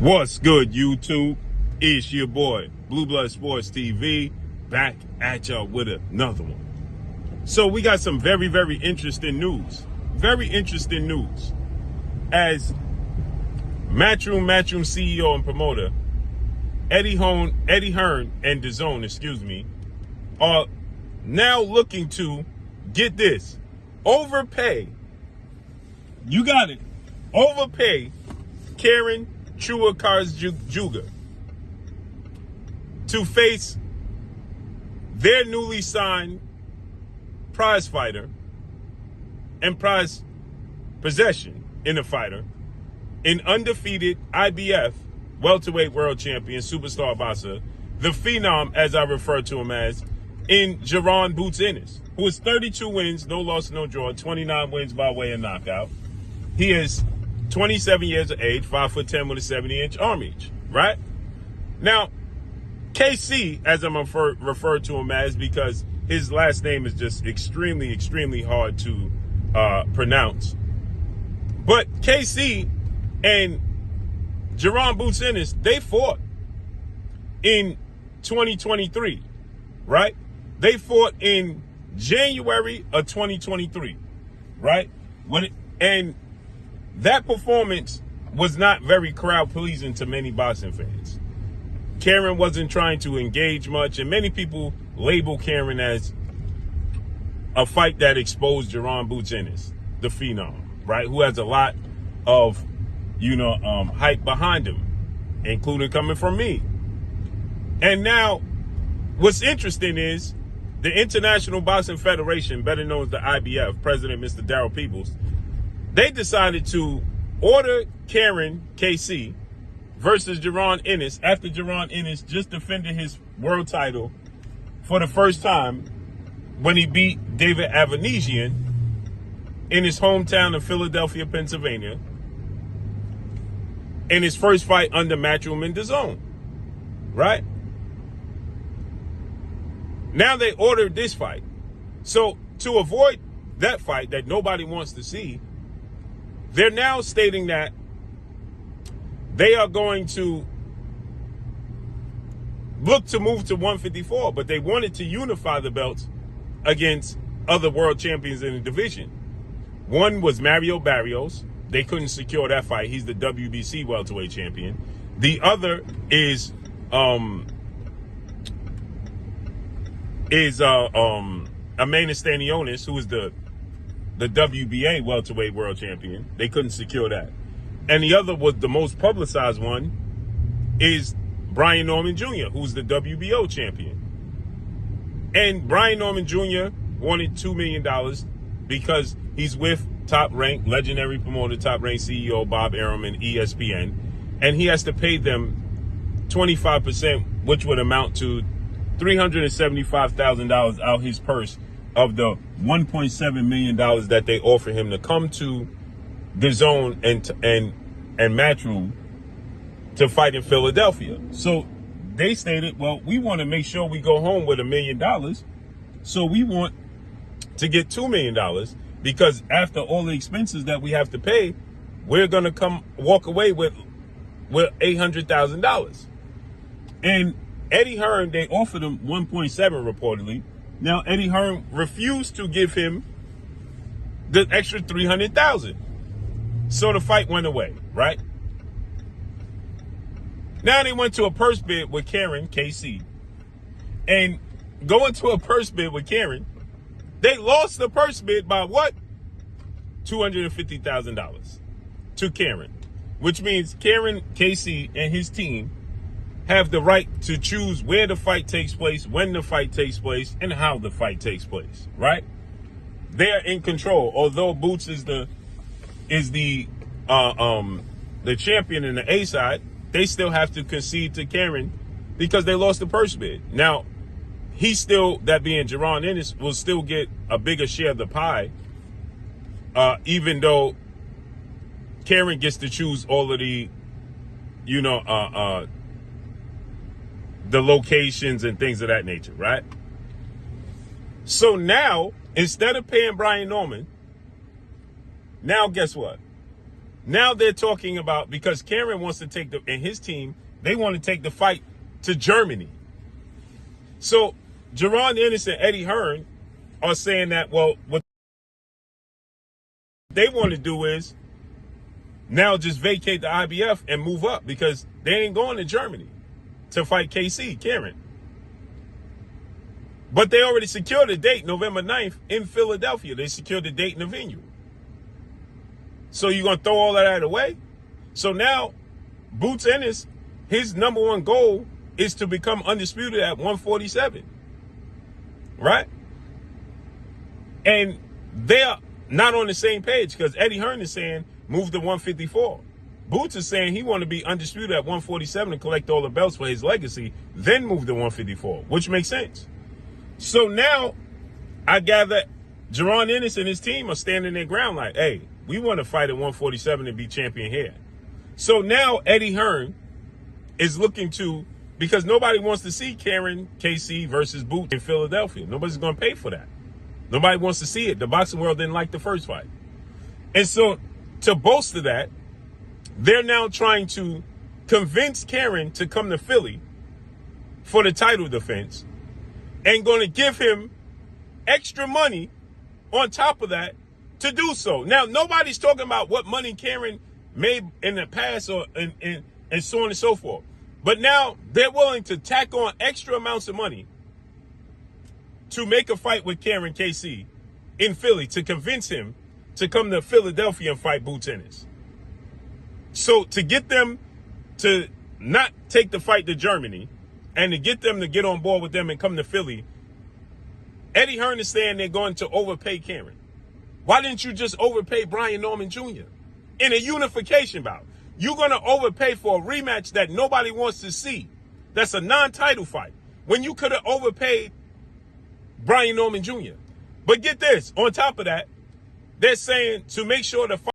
What's good, YouTube? It's your boy, Blue Blood Sports TV, back at y'all with another one. So we got some very, very interesting news. Very interesting news. As Matchroom CEO and promoter, Eddie Hearn and DAZN, are now looking to, get this, overpay. You got it. Overpay Jaron Chukhadzhian to face their newly signed prize fighter and prize possession in the fighter, an undefeated IBF welterweight world champion, superstar boxer, the phenom, as I refer to him as, in Jaron Ennis, who is 32 wins, no loss, no draw, 29 wins by way of knockout. He is 27 years of age, 5'10" with a 70-inch arm reach, right? Now, KC, as I'm referred to him as, because his last name is just extremely, extremely hard to pronounce. But KC and Jaron Ennis, they fought in 2023, right? They fought in January of 2023, right? And that performance was not very crowd-pleasing to many boxing fans. Jaron wasn't trying to engage much, and many people label Jaron as a fight that exposed Jaron Ennis, the phenom, right? Who has a lot of, hype behind him, including coming from me. And now, what's interesting is the International Boxing Federation, better known as the IBF, President Mr. Darryl Peoples, they decided to order Jaron KC versus Jaron Ennis after Jaron Ennis just defended his world title for the first time when he beat David Avanesian in his hometown of Philadelphia, Pennsylvania, in his first fight under Matchroom and DAZN, right? Now they ordered this fight. So to avoid that fight that nobody wants to see, they're now stating that they are going to look to move to 154, but they wanted to unify the belts against other world champions in the division. One was Mario Barrios. They couldn't secure that fight. He's the WBC welterweight champion. The other is Amanda Stanionis, who is the WBA welterweight world champion. They couldn't secure that. And the other was the most publicized one is Brian Norman Jr., who's the WBO champion. And Brian Norman Jr. wanted $2 million because he's with top-ranked, legendary promoter, top-ranked CEO Bob Arum and ESPN. And he has to pay them 25%, which would amount to $375,000 out his purse of the $1.7 million that they offer him to come to DAZN and Matchroom to fight in Philadelphia. So they stated, well, we want to make sure we go home with $1 million. So we want to get $2 million because after all the expenses that we have to pay, we're going to walk away with $800,000. And Eddie Hearn, they offered him 1.7 reportedly. Now, Eddie Hearn refused to give him the extra $300,000. So the fight went away, right? Now they went to a purse bid with Jaron KC. And going to a purse bid with Jaron, they lost the purse bid by what? $250,000 to Jaron, which means Jaron KC and his team have the right to choose where the fight takes place, when the fight takes place, and how the fight takes place, right? They're in control. Although Boots is the champion in the A side, they still have to concede to Jaron because they lost the purse bid. Now, he still, that being Jaron Ennis, will still get a bigger share of the pie, even though Jaron gets to choose all of the, the locations and things of that nature, right? So now, instead of paying Brian Norman, now guess what? Now they're talking about, because Karen wants to take and his team, they want to take the fight to Germany. So Jaron, Ennis, and Eddie Hearn are saying that, well, what they want to do is now just vacate the IBF and move up, because they ain't going to Germany to fight Karen. But they already secured a date, November 9th, in Philadelphia. They secured the date and the venue. So you're going to throw all of that away? So now, Boots Ennis, his number one goal is to become undisputed at 147. Right? And they're not on the same page, because Eddie Hearn is saying move to 154. Boots is saying he want to be undisputed at 147 and collect all the belts for his legacy, then move to 154, which makes sense. So now, I gather Jaron Ennis and his team are standing their ground like, hey, we want to fight at 147 and be champion here. So now Eddie Hearn is looking to, because nobody wants to see Karen KC versus Boots in Philadelphia. Nobody's going to pay for that. Nobody wants to see it. The boxing world didn't like the first fight. And so to bolster that, they're now trying to convince Karen to come to Philly for the title defense, and going to give him extra money on top of that to do so. Now, nobody's talking about what money Karen made in the past or and so on and so forth. But now they're willing to tack on extra amounts of money to make a fight with Karen KC in Philly to convince him to come to Philadelphia and fight Boots Ennis. So to get them to not take the fight to Germany, and to get them to get on board with them and come to Philly, Eddie Hearn is saying they're going to overpay Karen. Why didn't you just overpay Brian Norman Jr. in a unification bout? You're going to overpay for a rematch that nobody wants to see. That's a non-title fight, when you could have overpaid Brian Norman Jr. But get this, on top of that, they're saying to make sure the fight